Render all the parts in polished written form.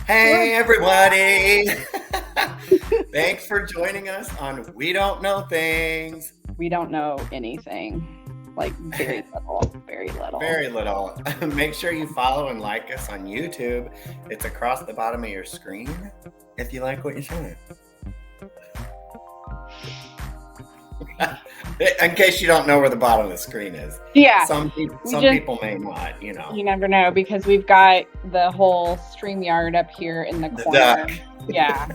Hey, everybody. Thanks for joining us on We Don't Know Things. We don't know anything. Like very little, very little. Very little. Make sure you follow and like us on YouTube. It's across the bottom of your screen if you like what you're seeing. In case you don't know where the bottom of the screen is. Yeah. Some people may not, you know. You never know because we've got the whole StreamYard up here in the corner. Duck. Yeah.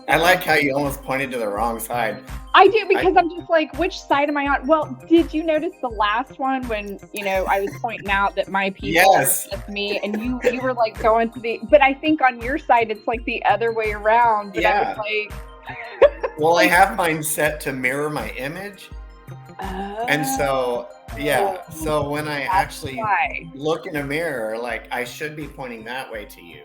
I like how you almost pointed to the wrong side. I do because I'm just like, which side am I on? Well, did you notice the last one when, I was pointing out that my people are just me and you were like going to but I think on your side it's like the other way around. But I was like well, I have mine set to mirror my image. And so, so when I actually look in a mirror, like I should be pointing that way to you.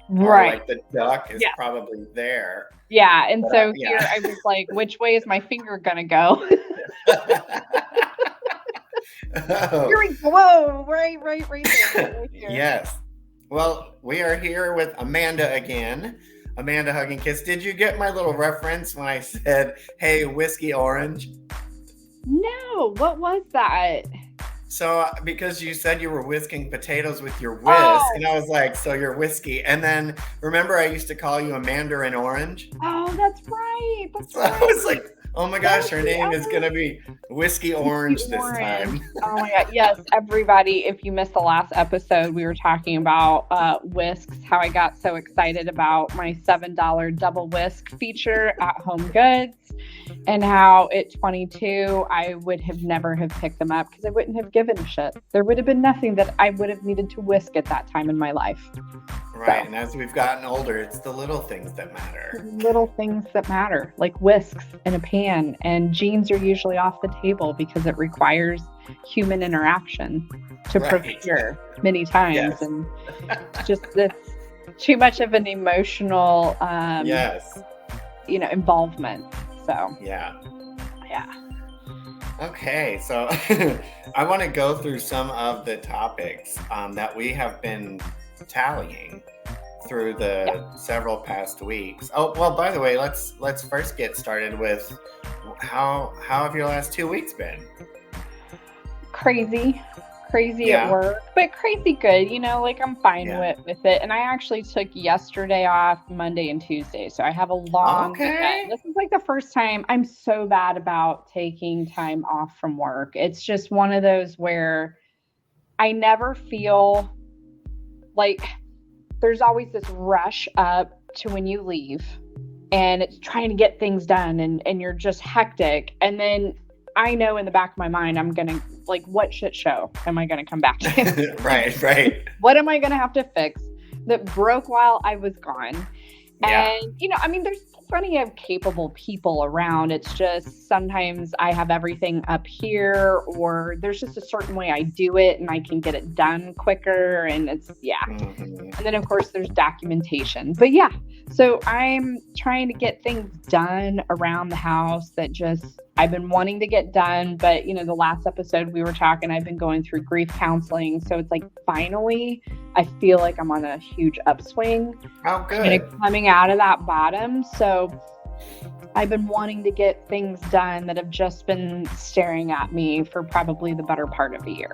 Right. Or like the duck is probably there. Yeah. And so here I was like, which way is my finger going to go? Whoa, right there. Right here. Yes. Well, we are here with Amanda again. Amanda Hugging Kiss. Did you get my little reference when I said, hey, whiskey orange? No, what was that? So, because you said you were whisking potatoes with your whisk, and I was like, so you're whiskey. And then, remember I used to call you a mandarin orange? Oh, that's right. I was like, oh my gosh, her name is going to be Whiskey Orange this time. Oh my God. Yes, everybody, if you missed the last episode, we were talking about whisks, how I got so excited about my $7 double whisk feature at Home Goods, and how at 22, I would have never have picked them up because I wouldn't have given a shit. There would have been nothing that I would have needed to whisk at that time in my life. Right, so. And as we've gotten older, it's the little things that matter. Little things that matter, like whisks and a pan, and jeans are usually off the table because it requires human interaction to procure many times. Yes. And just this too much of an emotional involvement. So yeah. Okay, so I want to go through some of the topics that we have been tallying through the several past weeks. Oh, well, by the way, let's first get started with how have your last 2 weeks been? Crazy at work, but crazy good. Like I'm fine with it. And I actually took yesterday off, Monday and Tuesday, so I have a long weekend. This is like the first time. I'm so bad about taking time off from work. It's just one of those where I never feel like there's always this rush up to when you leave and it's trying to get things done and you're just hectic. And then I know in the back of my mind, I'm going to what shit show am I going to come back to? Right. What am I going to have to fix that broke while I was gone? Yeah. And, there's plenty of capable people around. It's just sometimes I have everything up here or there's just a certain way I do it and I can get it done quicker. And it's, And then, of course, there's documentation. But so I'm trying to get things done around the house that I've been wanting to get done. But, the last episode we were talking, I've been going through grief counseling. So it's like, finally, I feel like I'm on a huge upswing. Oh, good. And coming out of that bottom. So I've been wanting to get things done that have just been staring at me for probably the better part of a year.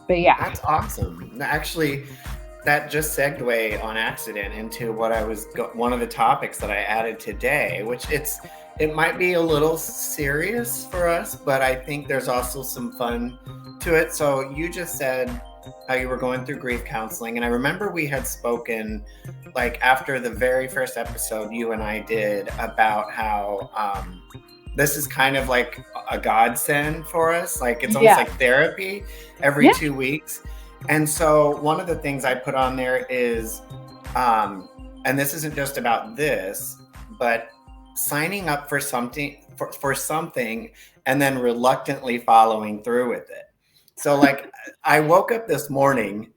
But That's awesome. Actually, that just segued on accident into what one of the topics that I added today, which it might be a little serious for us, but I think there's also some fun to it. So you just said how you were going through grief counseling. And I remember we had spoken after the very first episode you and I did about how this is kind of like a godsend for us. It's almost like therapy every 2 weeks. And so one of the things I put on there is, and this isn't just about this, but signing up for something and then reluctantly following through with it. So I woke up this morning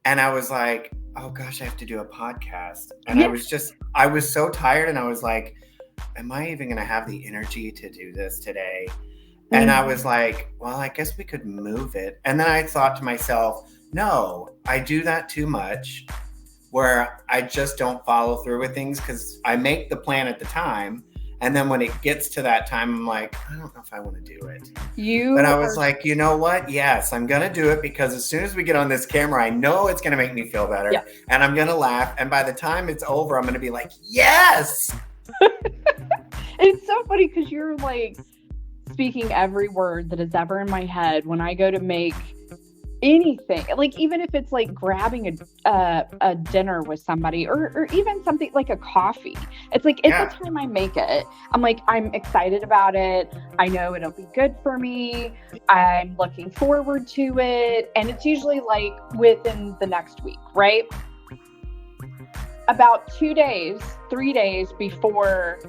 and I was like, oh gosh, I have to do a podcast. And I was so tired and I was like, am I even going to have the energy to do this today? And I was like, well, I guess we could move it. And then I thought to myself, no, I do that too much. where I just don't follow through with things because I make the plan at the time. And then when it gets to that time, I'm like, I don't know if I want to do it. But I was like, you know what? Yes, I'm going to do it because as soon as we get on this camera, I know it's going to make me feel better and I'm going to laugh. And by the time it's over, I'm going to be like, yes. It's so funny because you're like speaking every word that is ever in my head when I go to make anything, like even if it's like grabbing a dinner with somebody or even something like a coffee. It's like it's the time I make it. I'm like, I'm excited about it. I know it'll be good for me. I'm looking forward to it. And it's usually like within the next week, right? About 2 days, 3 days before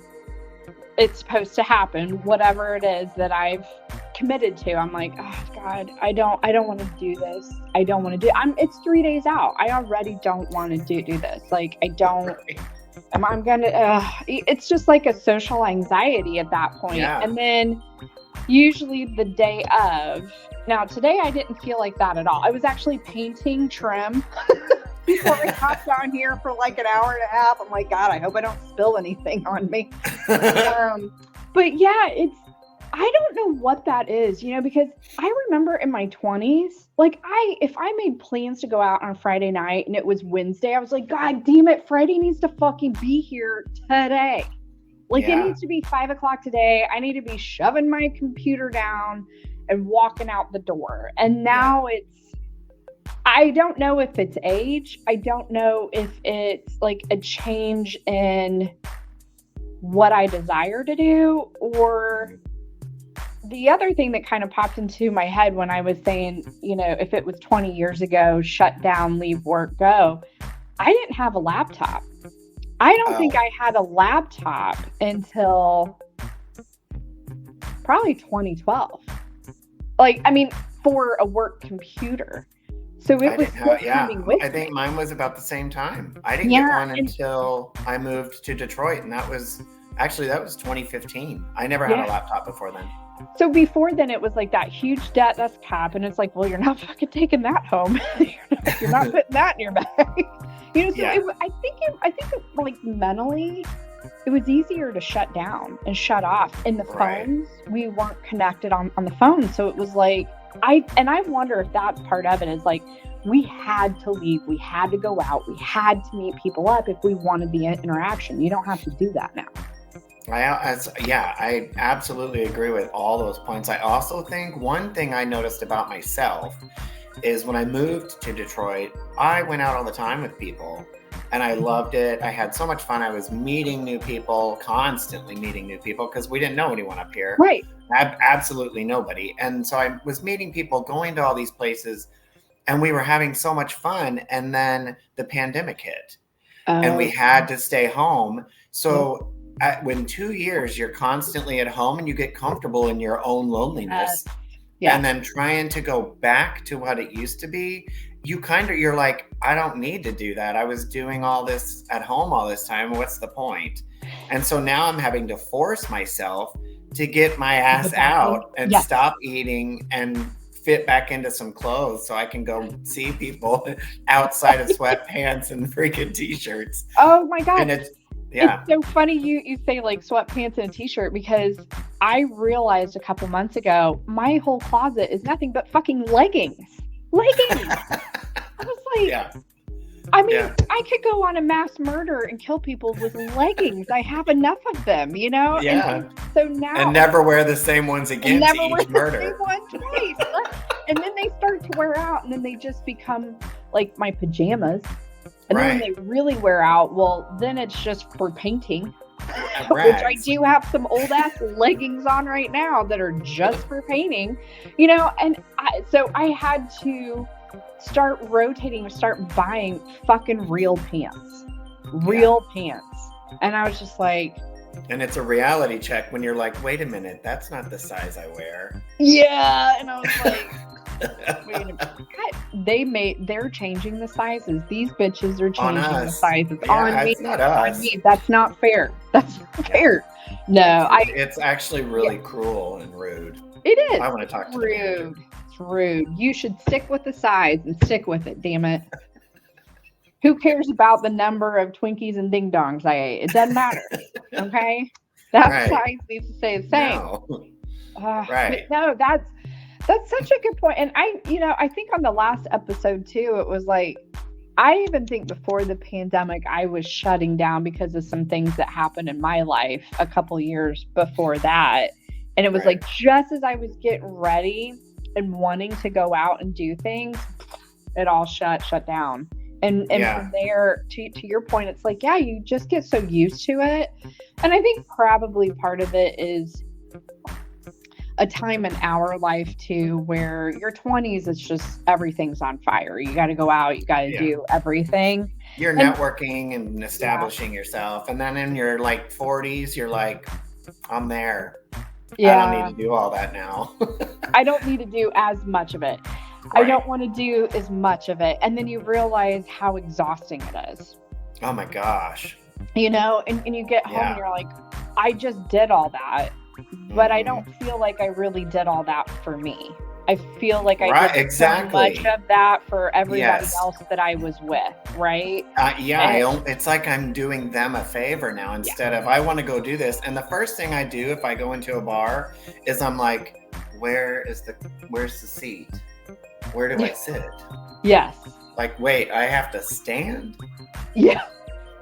it's supposed to happen, whatever it is that I've committed to, I'm like, oh God, I don't want to do this. I don't want to do it's 3 days out. I already don't want to do this. Like, I don't, I'm gonna, it's just like a social anxiety at that point. Yeah. And then usually the day of, now today I didn't feel like that at all. I was actually painting trim before I hopped down here for like an hour and a half. I'm like, God, I hope I don't spill anything on me. But yeah, I don't know what that is, because I remember in my 20s, like if I made plans to go out on a Friday night and it was Wednesday, I was like, God damn it, Friday needs to fucking be here today. Like it needs to be 5:00 today. I need to be shoving my computer down and walking out the door. And now I don't know if it's age. I don't know if it's like a change in what I desire to do, or the other thing that kind of popped into my head when I was saying, if it was 20 years ago, shut down, leave work, go, I didn't have a laptop. I don't think I had a laptop until probably 2012. Like, I mean, for a work computer. So it was still coming with me. I think mine was about the same time. I didn't get one until I moved to Detroit, and that was 2015. I never had a laptop before then. So before then, it was like that huge desktop, and it's like, well, you're not fucking taking that home. You're not putting that in your bag. I think like mentally, it was easier to shut down and shut off. And the phones, we weren't connected on the phone, so it was like. I wonder if that's part of it, is like we had to leave, we had to go out, we had to meet people up if we wanted the interaction. You don't have to do that now. I absolutely agree with all those points. I also think one thing I noticed about myself is when I moved to Detroit, I went out all the time with people and I loved it. I had so much fun. I was meeting new people, constantly meeting new people because we didn't know anyone up here. Right. Absolutely nobody. And so I was meeting people, going to all these places, and we were having so much fun. And then the pandemic hit and we had to stay home. So when 2 years, you're constantly at home and you get comfortable in your own loneliness. And then trying to go back to what it used to be, you're like, I don't need to do that. I was doing all this at home all this time. What's the point? And so now I'm having to force myself to get my ass out and stop eating and fit back into some clothes so I can go see people outside of sweatpants and freaking t-shirts. Oh my God. And it's so funny you say like sweatpants and a t-shirt, because I realized a couple months ago, my whole closet is nothing but fucking leggings. I was like, I mean, I could go on a mass murder and kill people with leggings. I have enough of them, Yeah. And so now. And never wear the same ones again to each murder. Same one twice. And then they start to wear out, and then they just become like my pajamas. And then when they really wear out, well, then it's just for painting. Which I do have some old ass leggings on right now that are just for painting, and so I had to start buying fucking real pants. And I was just like, and it's a reality check when you're like, wait a minute, that's not the size I wear. Yeah. And I was like, wait a minute. They're changing the sizes. These bitches are changing the sizes on me. Not us. On me. That's not fair. That's not fair. No, it's actually really cruel and rude. It is. I want to talk to rude. It's rude. You should stick with the size and stick with it, damn it. Who cares about the number of Twinkies and Ding Dongs I ate? It doesn't matter. Okay? That Right. size needs to stay the same. No. But Right. no, that's such a good point. And I think on the last episode too, it was like, I even think before the pandemic, I was shutting down because of some things that happened in my life a couple years before that. And it was Right. like, just as I was getting ready and wanting to go out and do things, it all shut down. And from there, to your point, it's like, yeah, you just get so used to it. And I think probably part of it is a time in our life too, where your 20s, it's just everything's on fire. You got to go out, you got to do everything. You're networking and establishing yourself. And then in your like 40s, you're like, I'm there. Yeah. I don't need to do all that now. I don't need to do as much of it. Right. I don't want to do as much of it. And then you realize how exhausting it is. Oh my gosh. And you get home and you're like, I just did all that, but I don't feel like I really did all that for me. I feel like I did so much of that for everybody else that I was with, right? It's like I'm doing them a favor now instead of I want to go do this. And the first thing I do if I go into a bar is I'm like, where's the seat? Where do I sit? Yes. Like, wait, I have to stand? Yeah.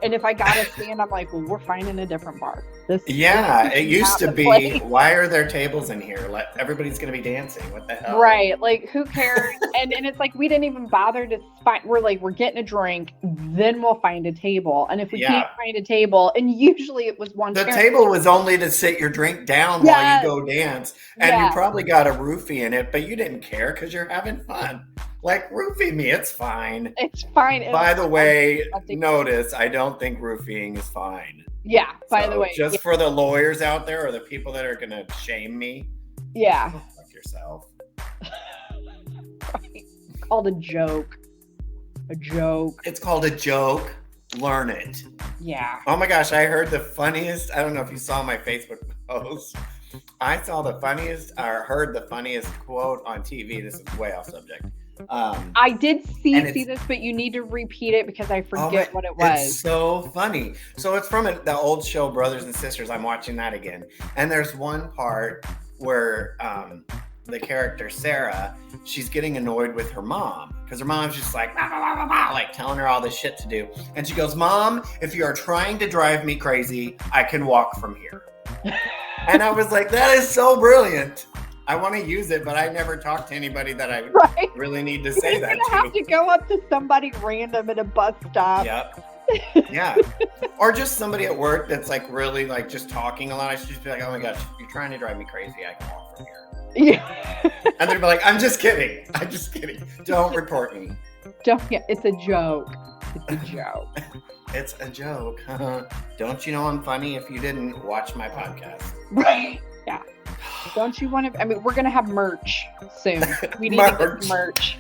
And if I gotta stand, I'm like, well, we're finding a different bar. It used to be, why are there tables in here? Like, everybody's gonna be dancing. What the hell? Right. Like, who cares? and it's like, we didn't even bother to find, we're getting a drink, then we'll find a table. And if we can't find a table, and usually it was one The table was only to sit your drink down while you go dance. And you probably got a roofie in it, but you didn't care because you're having fun. Like, roofie me, it's fine. It's fine. By the way, notice, I don't think roofing is fine. Yeah, by the way. Just for the lawyers out there or the people that are going to shame me. Yeah. Go fuck yourself. Right. Called a joke. A joke. It's called a joke. Learn it. Yeah. Oh my gosh, I heard the funniest, I don't know if you saw my Facebook post. I saw the funniest, or heard the funniest quote on TV. This is way off subject. I did see this, but you need to repeat it because I forget what it was. It's so funny. So it's from the old show Brothers and Sisters. I'm watching that again. And there's one part where the character Sarah, she's getting annoyed with her mom because her mom's just like, bah, bah, bah, bah, like telling her all this shit to do. And she goes, Mom, if you are trying to drive me crazy, I can walk from here. And I was like, that is so brilliant. I want to use it, but I never talk to anybody that I really need to say that to. You're going to have to go up to somebody random at a bus stop. Yep. Yeah. Or just somebody at work that's like really like just talking a lot. I should just be like, oh my gosh, you're trying to drive me crazy. I can walk from here. Yeah. And they'd be like, I'm just kidding. Don't report me. It's a joke. It's a joke. It's a joke. Don't you know I'm funny if you didn't watch my podcast? Right. Yeah. Don't you want to? I mean, we're going to have merch soon. We need to get merch.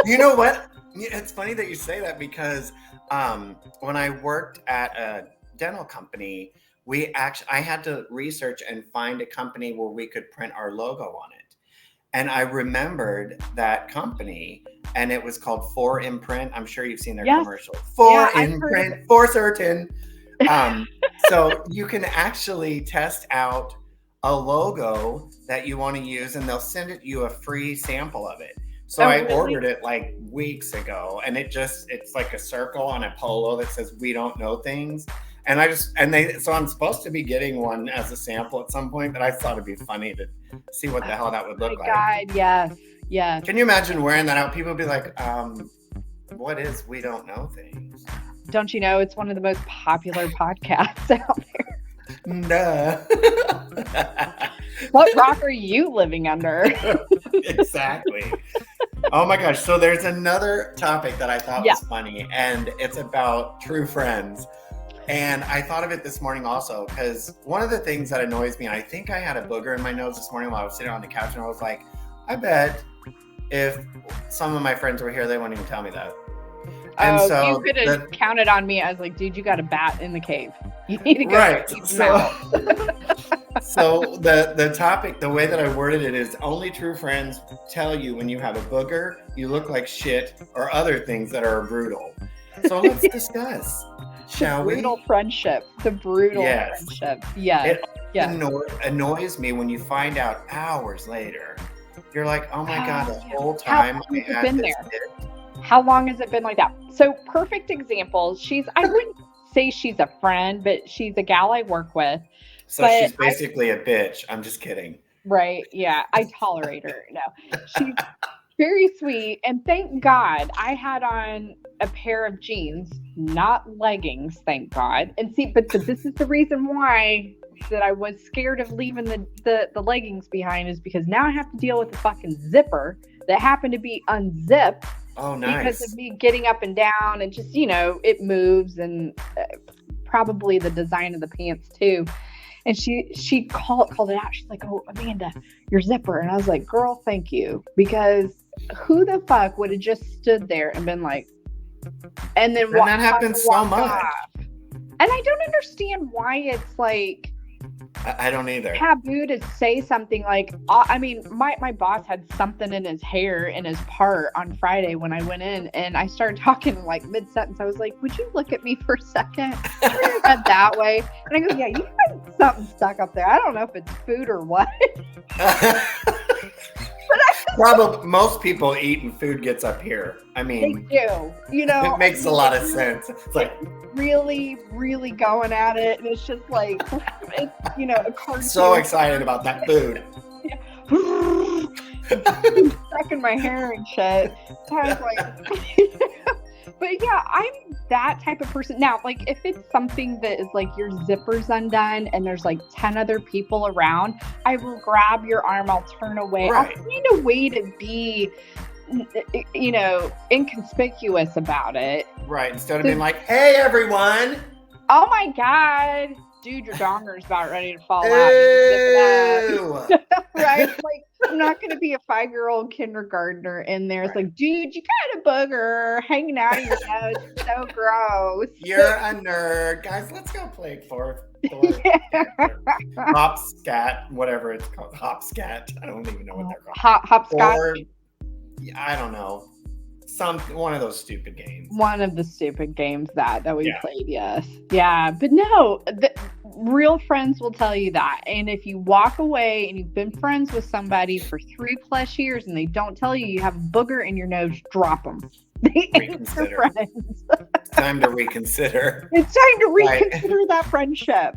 You know what? It's funny that you say that because when I worked at a dental company, I had to research and find a company where we could print our logo on it. And I remembered that company, and it was called For Imprint. I'm sure you've seen their commercial. For Imprint, for certain. So you can actually test out a logo that you want to use, and they'll send you a free sample of it. So I ordered it like weeks ago, and it's like a circle on a polo that says "We don't know things." And so I'm supposed to be getting one as a sample at some point, but I thought it'd be funny to see what the hell that would look like. God, yes. Can you imagine wearing that out? People would be like, what is We Don't Know Things? Don't you know it's one of the most popular podcasts out there? Nah. What rock are you living under? Exactly. Oh my gosh. So there's another topic that I thought was funny, and it's about true friends. And I thought of it this morning also because one of the things that annoys me, and I think I had a booger in my nose this morning while I was sitting on the couch, and I was like, I bet if some of my friends were here, they wouldn't even tell me that. And so you could have counted on me. I was like, dude, you got a bat in the cave. You need to go. Right. So the topic, the way that I worded it is only true friends tell you when you have a booger, you look like shit, or other things that are brutal. So let's discuss, shall we? The brutal friendship. Yes. It annoys me when you find out hours later. You're like, oh my God, the whole How time long I has it had been this there? kid. How long has it been like that? So perfect example. I wouldn't say she's a friend, but she's a gal I work with. So she's basically a bitch. I'm just kidding. Right. Yeah. I tolerate her. No, she's very sweet. And thank God I had on a pair of jeans, not leggings, thank God. And see, but this is the reason why that I was scared of leaving the leggings behind, is because now I have to deal with the fucking zipper that happened to be unzipped. Oh, nice. Because of me getting up and down, and just, it moves, and probably the design of the pants too. And she called it out. She's like, "Oh, Amanda, your zipper." And I was like, "Girl, thank you." Because who the fuck would have just stood there and been like, and then that happens so much. Off. And I don't understand why it's like, I don't either. Taboo to say something like, I mean, my boss had something in his hair in his part on Friday when I went in, and I started talking like mid-sentence. I was like, "Would you look at me for a second?" I read that way. And I go, "Yeah, you had something stuck up there. I don't know if it's food or what." Probably most people eat and food gets up here. I mean, they do. It makes a lot of sense. It's like really, really going at it, and it's just like, it's, a cartoon. So excited about that food. Stuck in my hair and shit. I was like, but yeah, I'm that type of person. Now, like, if it's something that is like your zipper's undone and there's like 10 other people around, I will grab your arm, I'll turn away. Right. I'll find a way to be, inconspicuous about it. Right. Instead of being like, "Hey, everyone." Oh my God. Dude, your donger's about ready to fall out. Right? Like, I'm not going to be a 5-year-old kindergartner in there. It's like, "Dude, you got a booger hanging out of your nose. It's so gross. You're a nerd. Guys, let's go play fourth. Hopscat, whatever it's called. Hopscat. I don't even know what they're called. Hopscotch? Or, I don't know. One of those stupid games. One of the stupid games that we played, yes. Yeah, but no, real friends will tell you that. And if you walk away and you've been friends with somebody for 3+ years and they don't tell you have a booger in your nose, drop them. They ain't your friends. Time to reconsider. It's time to reconsider that friendship.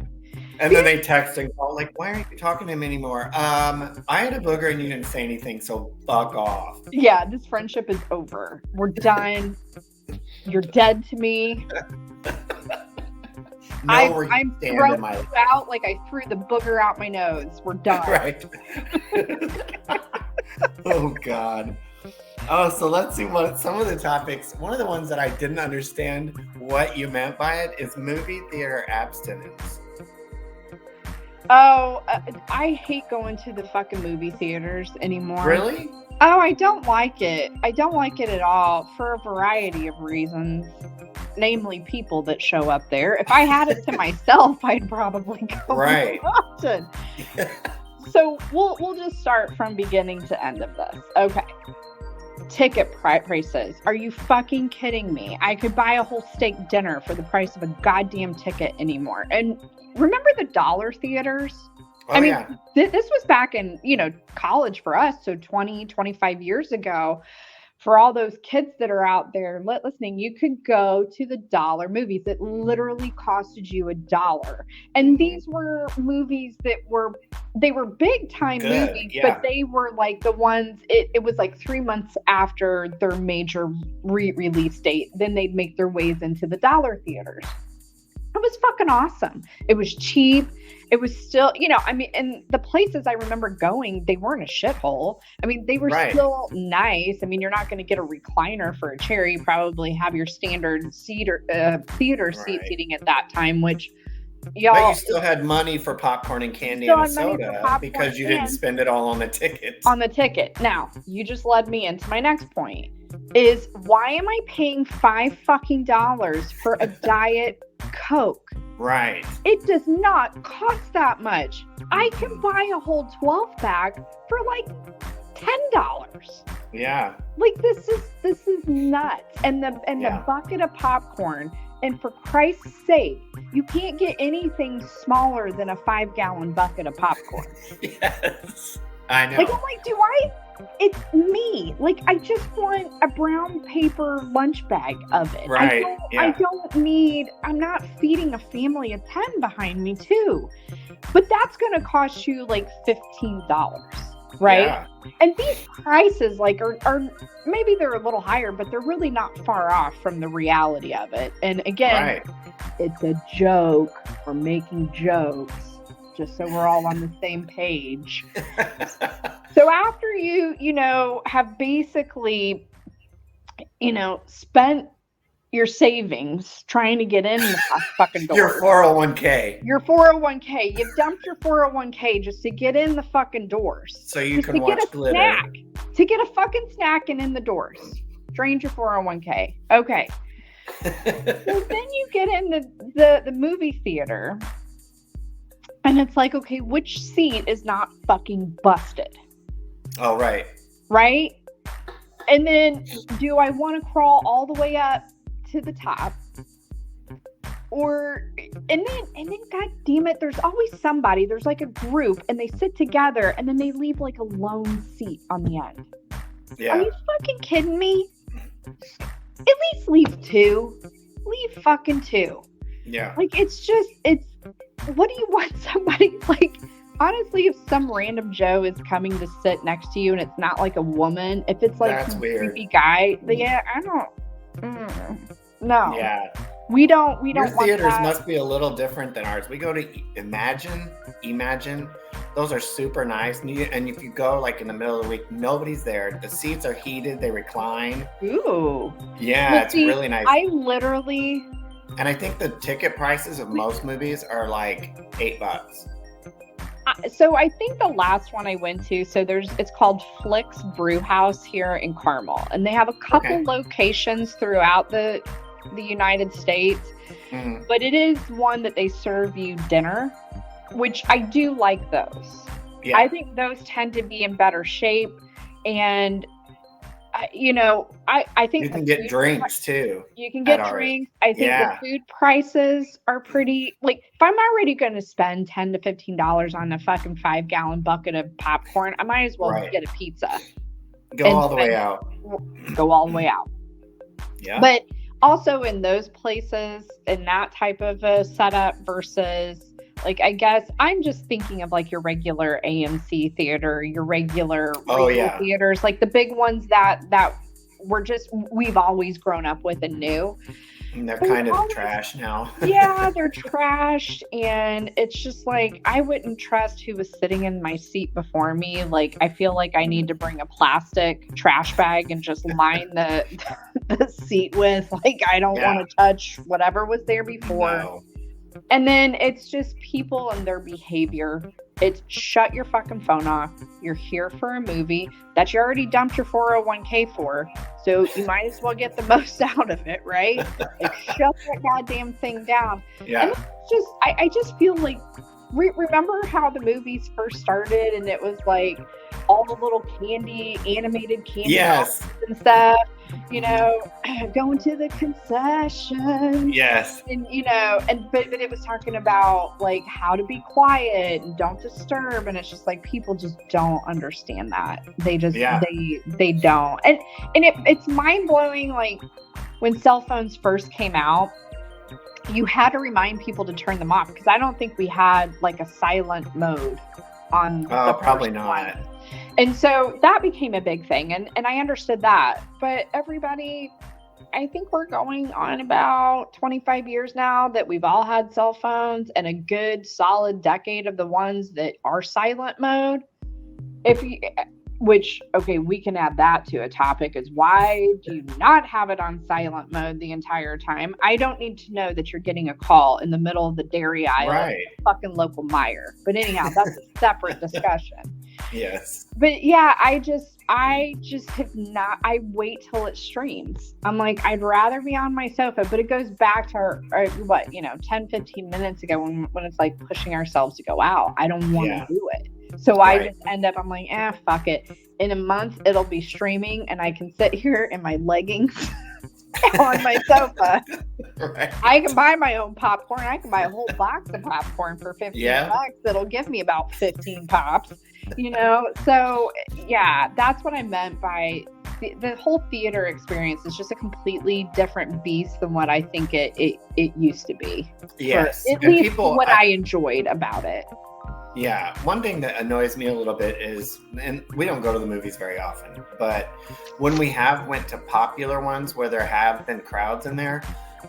And then they text and call, like, "Why aren't you talking to him anymore?" I had a booger and you didn't say anything, so fuck off. Yeah, this friendship is over. We're done. You're dead to me. I'm throwing you out like I threw the booger out my nose. We're done. Right. Oh, God. Oh, so let's see what some of the topics. One of the ones that I didn't understand what you meant by it is movie theater abstinence. Oh, I hate going to the fucking movie theaters anymore. Really? Oh, I don't like it. I don't like it at all for a variety of reasons. Namely, people that show up there. If I had it to myself, I'd probably go right. more often. So we'll just start from beginning to end of this. Okay. Ticket prices. Are you fucking kidding me? I could buy a whole steak dinner for the price of a goddamn ticket anymore. And remember the dollar theaters? Oh, I mean, this was back in, college for us. So 20, 25 years ago. For all those kids that are out there listening, you could go to the dollar movies that literally costed you $1. And these were movies that were big time movies, but they were like the ones, it was like 3 months after their major release date. Then they'd make their ways into the dollar theaters. It was fucking awesome. It was cheap. It was still, and the places I remember going, they weren't a shithole. I mean, they were still nice. I mean, you're not going to get a recliner for a chair. You probably have your standard theater seat seating at that time, which y'all. But you still had money for popcorn and candy and a soda because you didn't spend it all on the ticket. On the ticket. Now, you just led me into my next point. Is why am I paying $5 fucking for a Diet Coke? Right. It does not cost that much. I can buy a whole 12-pack for like $10. Yeah. Like this is nuts. And the bucket of popcorn, and for Christ's sake, you can't get anything smaller than a 5-gallon bucket of popcorn. Yes. I know. Like, I'm like, it's me. Like, I just want a brown paper lunch bag of it. Right. I'm not feeding a family of 10 behind me too. But that's going to cost you like $15, right? Yeah. And these prices like are maybe they're a little higher, but they're really not far off from the reality of it. And again, It's a joke. We're making jokes just so we're all on the same page. So after you have basically, spent your savings trying to get in the fucking door. Your 401k. You've dumped your 401k just to get in the fucking doors. So you can watch glitter. To get a fucking snack and in the doors. Drained your 401k. Okay. So then you get in the movie theater. And it's like, okay, which seat is not fucking busted? Oh, right. Right? And then do I want to crawl all the way up to the top? And then god damn it, there's always somebody, there's like a group, and they sit together and then they leave like a lone seat on the end. Yeah. Are you fucking kidding me? At least leave 2. Leave fucking 2. Yeah. Like, what do you want somebody, like, honestly, if some random Joe is coming to sit next to you and it's not like a woman, if it's like some creepy guy, I don't, no. Yeah. We don't Your want theaters that. must be a little different than ours. We go to Imagine. Those are super nice. And if you go like in the middle of the week, nobody's there. The seats are heated. They recline. Ooh. Yeah, it's really nice. And I think the ticket prices of most movies are like $8. So I think the last one I went to, it's called Flicks Brew House here in Carmel, and they have a couple locations throughout the United States, but it is one that they serve you dinner, which I do like those. Yeah. I think those tend to be in better shape, and I think you can get drinks too. You can get drinks. I think the food prices are pretty, like, if I'm already going to spend $10 to $15 on a fucking 5-gallon bucket of popcorn, I might as well get a pizza. Go all the way out. Yeah. But also in those places, in that type of a setup versus, like, I guess I'm just thinking of like your regular AMC theater, your regular theaters, like the big ones that we've always grown up with and knew. And they're kind of trash now. Yeah, they're trashed, and it's just like, I wouldn't trust who was sitting in my seat before me. Like, I feel like I need to bring a plastic trash bag and just line the seat with. Like, I don't want to touch whatever was there before. No. And then it's just people and their behavior. It's shut your fucking phone off. You're here for a movie that you already dumped your 401k for. So you might as well get the most out of it, right? Like, shut that goddamn thing down. Yeah. And it's just, I just feel like, remember how the movies first started and it was like all the little animated candy yes. and stuff, going to the concession. Yes. And, but it was talking about like how to be quiet and don't disturb. And it's just like, people just don't understand that. They just, they don't. And it's mind blowing. Like, when cell phones first came out, you had to remind people to turn them off, because I don't think we had like a silent mode on the probably not. One. And so that became a big thing, and I understood that. But everybody, I think we're going on about 25 years now that we've all had cell phones, and a good solid decade of the ones that are silent mode. We can add that to a topic, is why do you not have it on silent mode the entire time? I don't need to know that you're getting a call in the middle of the dairy aisle at the fucking local Meijer. But anyhow, that's a separate discussion. Yes. But yeah, I just have not, I wait till it streams. I'm like, I'd rather be on my sofa, but it goes back to our 10, 15 minutes ago when it's like pushing ourselves to go out. I don't want to do it. So I Right. just end up, I'm like, fuck it. In a month, it'll be streaming, and I can sit here in my leggings on my sofa. Right. I can buy my own popcorn. I can buy a whole box of popcorn for 15 Yeah. bucks. That'll give me about 15 pops, you know? So, yeah, that's what I meant by the whole theater experience is just a completely different beast than what I think it used to be. For Yes. at And least people, what I enjoyed about it. yeah, one thing that annoys me a little bit is, and we don't go to the movies very often, but when we have went to popular ones where there have been crowds in there,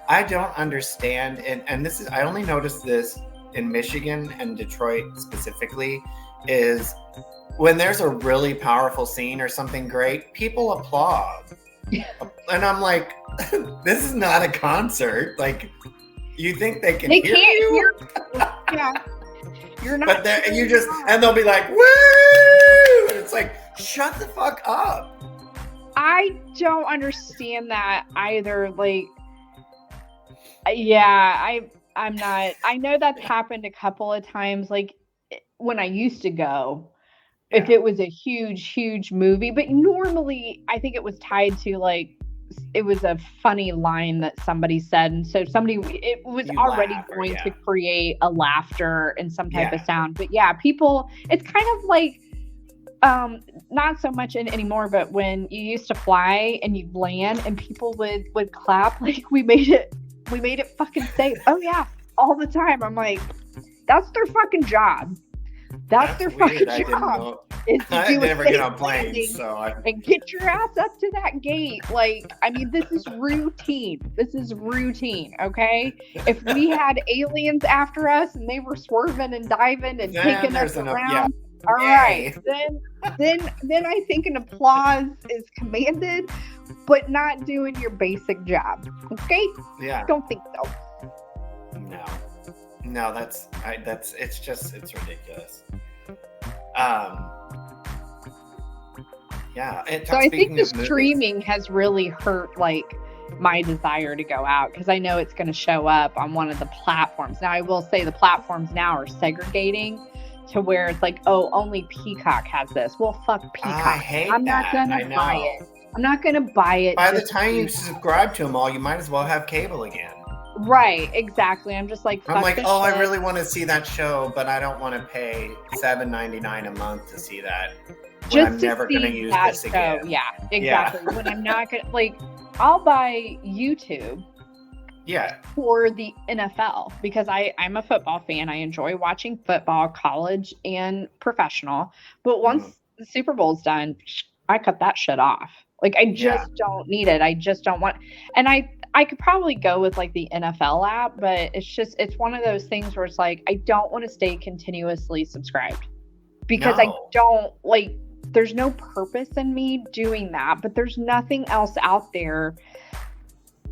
I don't understand. And this is, I only noticed this in Michigan and Detroit specifically, is when there's a really powerful scene or something great, people applaud. And I'm like, this is not a concert. Like, you think they can They hear can't you? hear. Yeah. You're not. But then you just, and they'll be like, woo! And it's like, shut the fuck up. I don't understand that either. Like, yeah, I'm not. I know that's happened a couple of times. Like when I used to go, if Yeah. it was a huge movie, but normally I think it was tied to like it was a funny line that somebody said, and so somebody it was You already laugh, or going yeah. to create a laughter and some type of Yeah. sound. But yeah, people, it's kind of like not so much anymore, but when you used to fly and you'd land and people would clap, like we made it fucking safe. Oh yeah, all the time. I'm like, that's their fucking job. That's their weird. fucking I didn't job. know. Is to I do a never get safe on planes, landing so and get your ass up to that gate. Like, I mean, this is routine. This is routine, okay? If we had aliens after us and they were swerving and diving and then taking there's us enough. around, Yeah. all right, Yay. then I think an applause is commanded, but not doing your basic job. Okay? Yeah. Don't think so. No, that's it's ridiculous. Yeah. So I think the streaming has really hurt like my desire to go out because I know it's going to show up on one of the platforms. Now I will say the platforms now are segregating to where it's like, oh, only Peacock has this. Well, fuck Peacock. I hate I'm not that. gonna buy it. I'm not gonna buy it. By the time you subscribe to them all, you might as well have cable again. Right, exactly. I'm just like, fuck I'm like, this oh, shit. I really want to see that show, but I don't want to pay $7.99 a month to see that. Just I'm never going to use this again. Yeah, exactly. When I'm not gonna like, I'll buy YouTube. Yeah. For the NFL because I'm a football fan. I enjoy watching football, college and professional. But once the Super Bowl's done, I cut that shit off. Like I just don't need it. I just don't want. And I could probably go with like the NFL app, but it's one of those things where it's like I don't want to stay continuously subscribed because I don't like. There's no purpose in me doing that, but there's nothing else out there.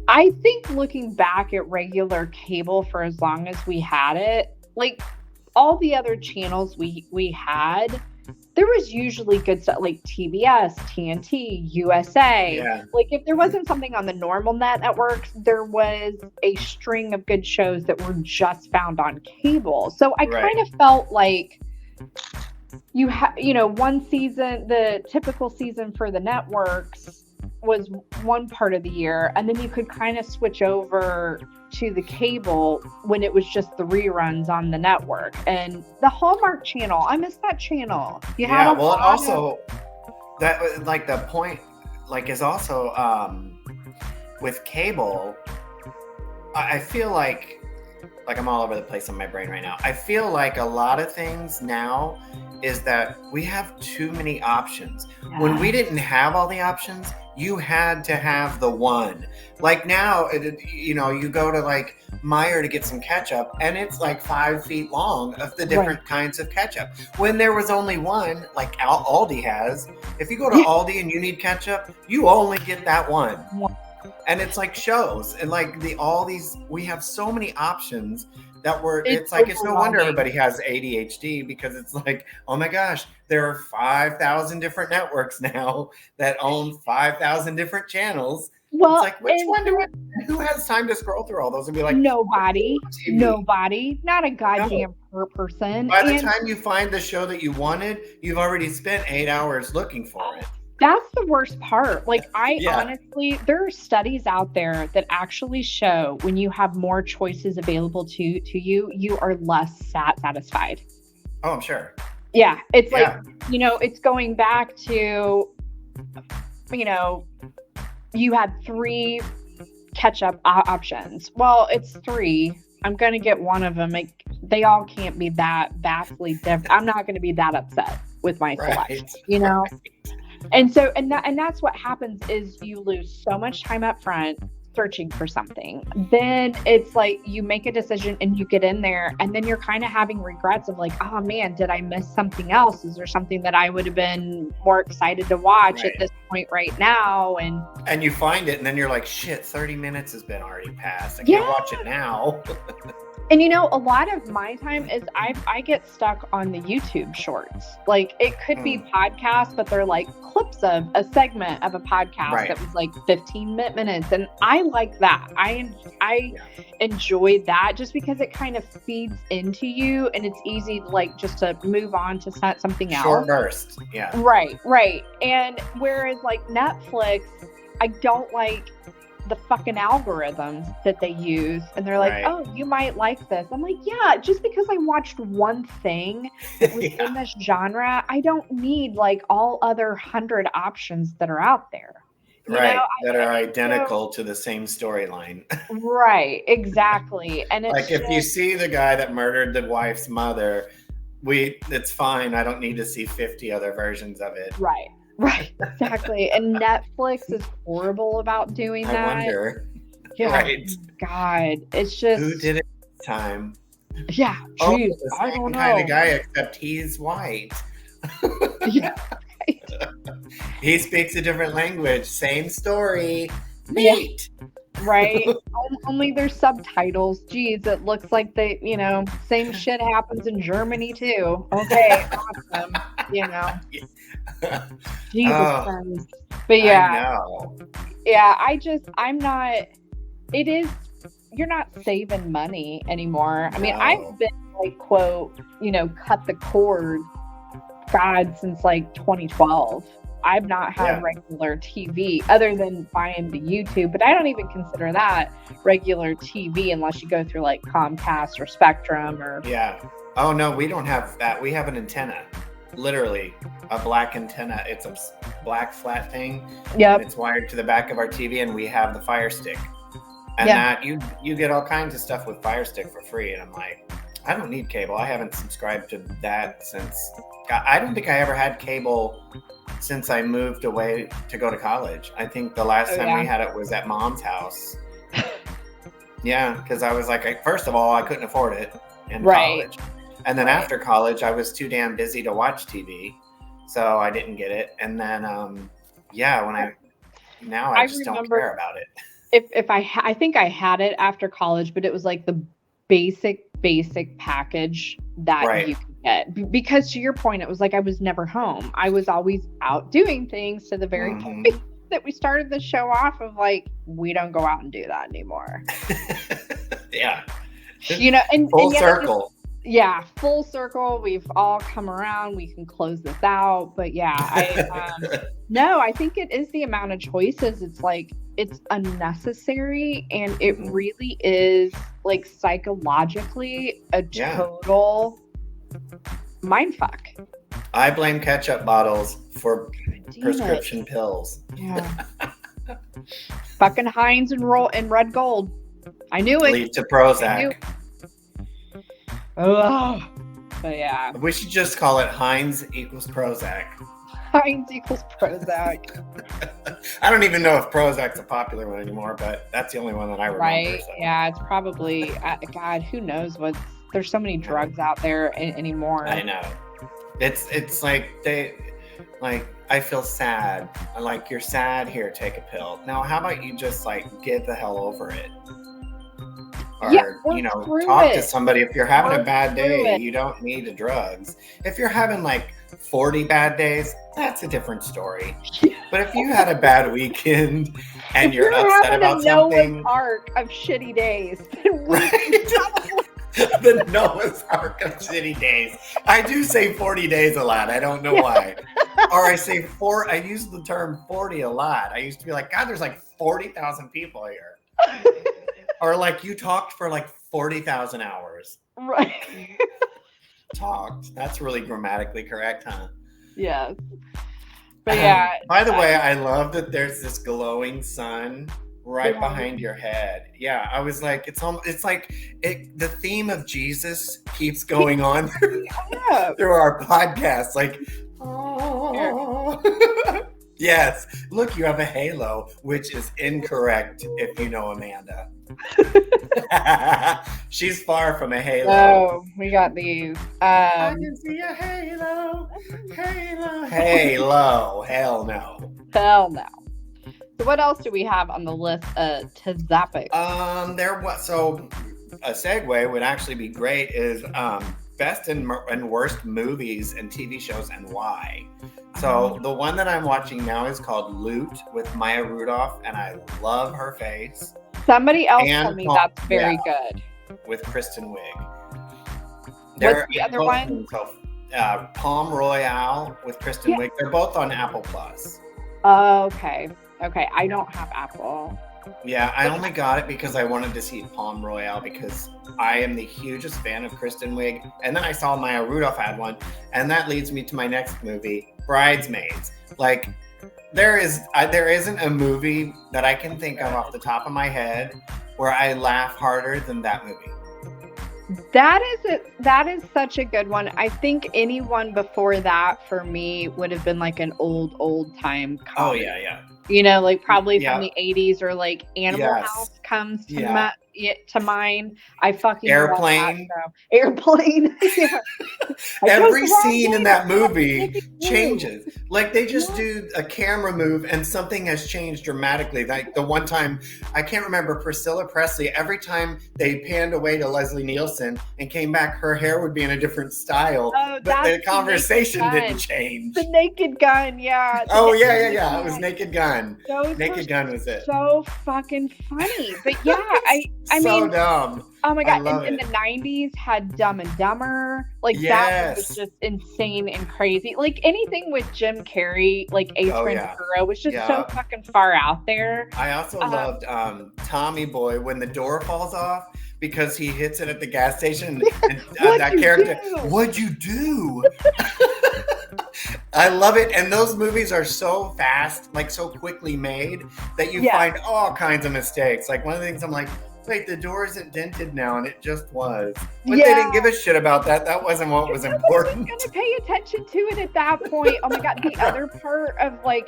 I think looking back at regular cable for as long as we had it, like all the other channels we had, there was usually good stuff like TBS, TNT, USA. Yeah. Like if there wasn't something on the normal networks, there was a string of good shows that were just found on cable. So I kind of felt like one season, the typical season for the networks was one part of the year, and then you could kind of switch over to the cable when it was just the reruns on the network. And the Hallmark channel, I miss that channel. That like the point like is also with cable, I feel like I'm all over the place in my brain right now. I feel like a lot of things now is that we have too many options. Yeah. When we didn't have all the options, you had to have the one. Like now, you go to like Meijer to get some ketchup and it's like 5 feet long of the different kinds of ketchup. When there was only one, like Aldi has, if you go to Aldi and you need ketchup, you only get that one. And it's like shows and like we have so many options that it's no wonder everybody has ADHD because it's like, oh my gosh, there are 5,000 different networks now that own 5,000 different channels. It's Well, like, which one who has time to scroll through all those and be like, nobody, TV? not a No. goddamn person. By the And time you find the show that you wanted, you've already spent 8 hours looking for it. that's the worst part. Like, I Yeah. honestly, there are studies out there that actually show when you have more choices available to you, you are less satisfied. Oh, I'm sure. Yeah, it's like, Yeah. it's going back to, you know, you had 3 ketchup options. Well, it's 3. I'm going to get one of them. Like, they all can't be that vastly different. I'm not going to be that upset with my selection, Right. And so, and that's what happens is you lose so much time up front searching for something. Then it's like you make a decision and you get in there, and then you're kind of having regrets of like, oh man, did I miss something else? Is there something that I would have been more excited to watch at this point right now? And you find it, and then you're like, shit, 30 minutes has been already passed. I can't watch it now. And a lot of my time is I get stuck on the YouTube shorts. Like, it could be podcasts, but they're like clips of a segment of a podcast that was like 15 minutes. And I like that. I enjoy that just because it kind of feeds into you, and it's easy like just to move on to something else. Short burst. Yeah. Right. And whereas like Netflix, I don't like the fucking algorithms that they use, and they're like, oh, you might like this. I'm like, yeah, just because I watched one thing that was in this genre, I don't need like all other 100 options that are out there. That are identical to the same storyline. Right, exactly. And it's like, if you see the guy that murdered the wife's mother, it's fine. I don't need to see 50 other versions of it. Right, exactly. And Netflix is horrible about doing that. I wonder. Yeah, right. God, it's just, who did it this time? Yeah, geez, I don't know. Kind of guy, except he's white. Yeah, right. He speaks a different language. Same story. Neat. Yeah. Right. Only there's subtitles. Geez, it looks like same shit happens in Germany too. Okay, awesome. Jesus Christ. But yeah. I know. Yeah, I'm not, you're not saving money anymore. I mean, I've been like, quote, cut the cord, God, since like 2012. I've not had regular TV other than buying the YouTube, but I don't even consider that regular TV unless you go through like Comcast or Spectrum or. Yeah. Oh no, we don't have that. We have an antenna, literally a black antenna. It's a black flat thing. Yeah. It's wired to the back of our TV, and we have the Fire Stick. And that you get all kinds of stuff with Fire Stick for free. And I'm like, I don't need cable. I haven't subscribed to that since. I don't think I ever had cable since I moved away to go to college. I think the last time we had it was at Mom's house. Yeah, because I was like, first of all, I couldn't afford it in college. And then after college, I was too damn busy to watch TV. So I didn't get it. And then, I just don't care about it. I think I had it after college, but it was like the basic package that you could get. Because to your point, it was like I was never home. I was always out doing things, to the very point that we started the show off of like, we don't go out and do that anymore. Yeah. And full circle. Yeah, full circle. We've all come around. We can close this out. But yeah, I think it is the amount of choices. It's like, it's unnecessary, and it really is like psychologically a total mindfuck. I blame ketchup bottles for prescription pills. Yeah. Fucking Heinz and Red Gold. I knew it. Lead to Prozac. Oh, but yeah. We should just call it Heinz equals Prozac. Heinz equals Prozac. I don't even know if Prozac's a popular one anymore, but that's the only one that I remember. Right? So. Yeah, it's probably. God, who knows what? There's so many drugs out there anymore. I know. It's like I feel sad. I'm like, you're sad. Here, take a pill. Now, how about you just like get the hell over it? Or, talk to somebody. If you're having a bad day, you don't need the drugs. If you're having like 40 bad days, that's a different story. But if you had a bad weekend and you're upset about something, Noah's Ark of shitty days, right? The Noah's Ark of shitty days. I do say 40 days a lot. I don't know why. Or I say I use the term 40 a lot. I used to be like, God, there's like 40,000 people here. Or like you talked for like 40,000 hours. Right. Talked. That's really grammatically correct, huh? Yes. But yeah. By the way, I love that there's this glowing sun right behind your head. Yeah, I was like, it's like the theme of Jesus keeps going on through our podcast. Like, oh. Yes. Look, you have a halo, which is incorrect if you know Amanda. She's far from a halo. Oh, we got these. I can see a halo. Halo. Hell no. Hell no. So what else do we have on the list to topics? So a segue would actually be great is best and worst movies and TV shows and why. So the one that I'm watching now is called Loot with Maya Rudolph, and I love her face. Somebody else told me that's very good. With Kristen Wiig. What's the other one? Palm Royale with Kristen Wiig. They're both on Apple Plus. Okay. I don't have Apple. Yeah, I only got it because I wanted to see Palm Royale because I am the hugest fan of Kristen Wiig. And then I saw Maya Rudolph had one. And that leads me to my next movie, Bridesmaids. Like, there isn't a movie that I can think of off the top of my head where I laugh harder than that movie. That is such a good one. I think anyone before that for me would have been like an old time comedy. Oh yeah. You know, like probably from the 80s or like Animal Yes. House comes to mind. I fucking Airplane. love that show. Airplane. Yeah. Every scene in that movie changes. Like they just do a camera move and something has changed dramatically. Like the one time, I can't remember, Priscilla Presley, every time they panned away to Leslie Nielsen and came back, her hair would be in a different style. Oh, but the conversation didn't change. The Naked Gun, yeah. Yeah. It was Naked Gun. Naked Gun was it. So fucking funny. But yeah, I so mean, dumb. Oh my god! And in the 90s had Dumb and Dumber. Like that was just insane and crazy. Like anything with Jim Carrey, like Ace Ventura, was just so fucking far out there. I also loved Tommy Boy when the door falls off because he hits it at the gas station. And that character, what'd you do? I love it. And those movies are so fast, like so quickly made that you find all kinds of mistakes. Like one of the things I'm like, wait, the door isn't dented now, and it just was. But they didn't give a shit about that. That wasn't what was important. I was gonna pay attention to it at that point. Oh my god, the other part of like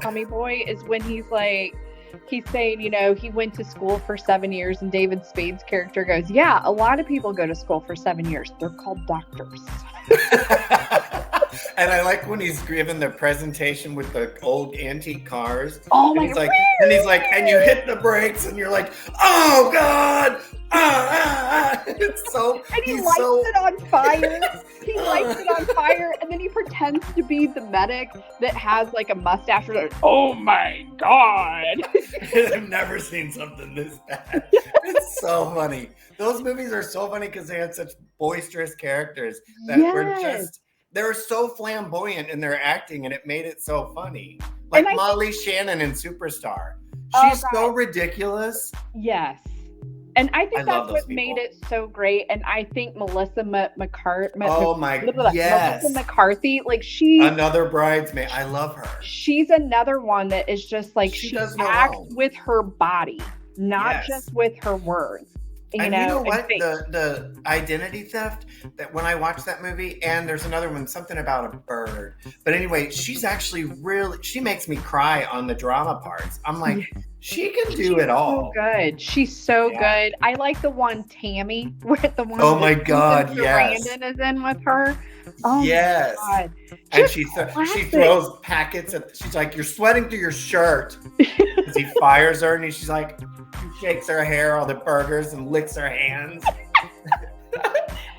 Tommy Boy is when he's saying, you know, he went to school for 7 years, and David Spade's character goes, yeah, a lot of people go to school for 7 years. They're called doctors. And I like when he's given the presentation with the old antique cars. Oh my god! He's like, and you hit the brakes, and you're like, oh god! It's so. And he lights it on fire. He lights it on fire, and then he pretends to be the medic that has like a mustache. Like, oh my god! I've never seen something this bad. It's so funny. Those movies are so funny because they had such boisterous characters that were just. They were so flamboyant in their acting, and it made it so funny. Like Molly Shannon in Superstar. She's so ridiculous. Yes. And I think that's what made it so great. And I think Melissa McCarthy. Melissa McCarthy, like she's another bridesmaid. I love her. She's another one that is just like she acts with her body, not just with her words. You know what? The identity theft that when I watched that movie, and there's another one, something about a bird. But anyway, she's actually she makes me cry on the drama parts. I'm like, she can do it all. So good. She's so good. I like the one Tammy with the one. Oh my god, yes. Brandon is in with her. Oh yes. My god. And she throws packets at. She's like, you're sweating through your shirt. Because he fires her, and she's like. Shakes her hair, all the burgers, and licks her hands.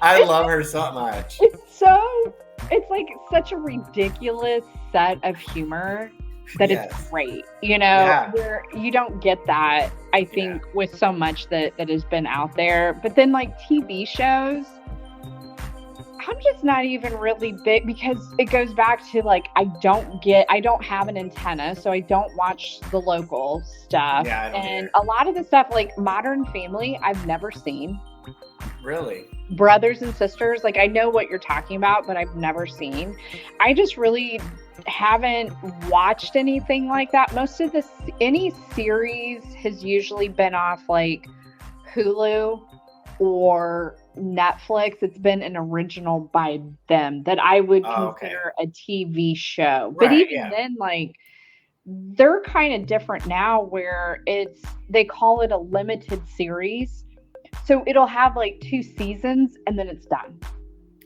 I love her so much. It's so it's like such a ridiculous set of humor that it's Yes. great, Yeah. where you don't get that, I think, with so much that has been out there. But then like TV shows, I'm just not even really big because it goes back to like I don't have an antenna, so I don't watch the local stuff. Yeah, I don't And either. a lot of the stuff like Modern Family, I've never seen. Really? Brothers and Sisters, like I know what you're talking about, but I've never seen. I just really haven't watched anything like that. Most of any series has usually been off like Hulu or Netflix. It's been an original by them that I would Oh, okay. consider a TV show. But Right, even yeah. then, like they're kind of different now where they call it a limited series. So it'll have like 2 seasons and then it's done.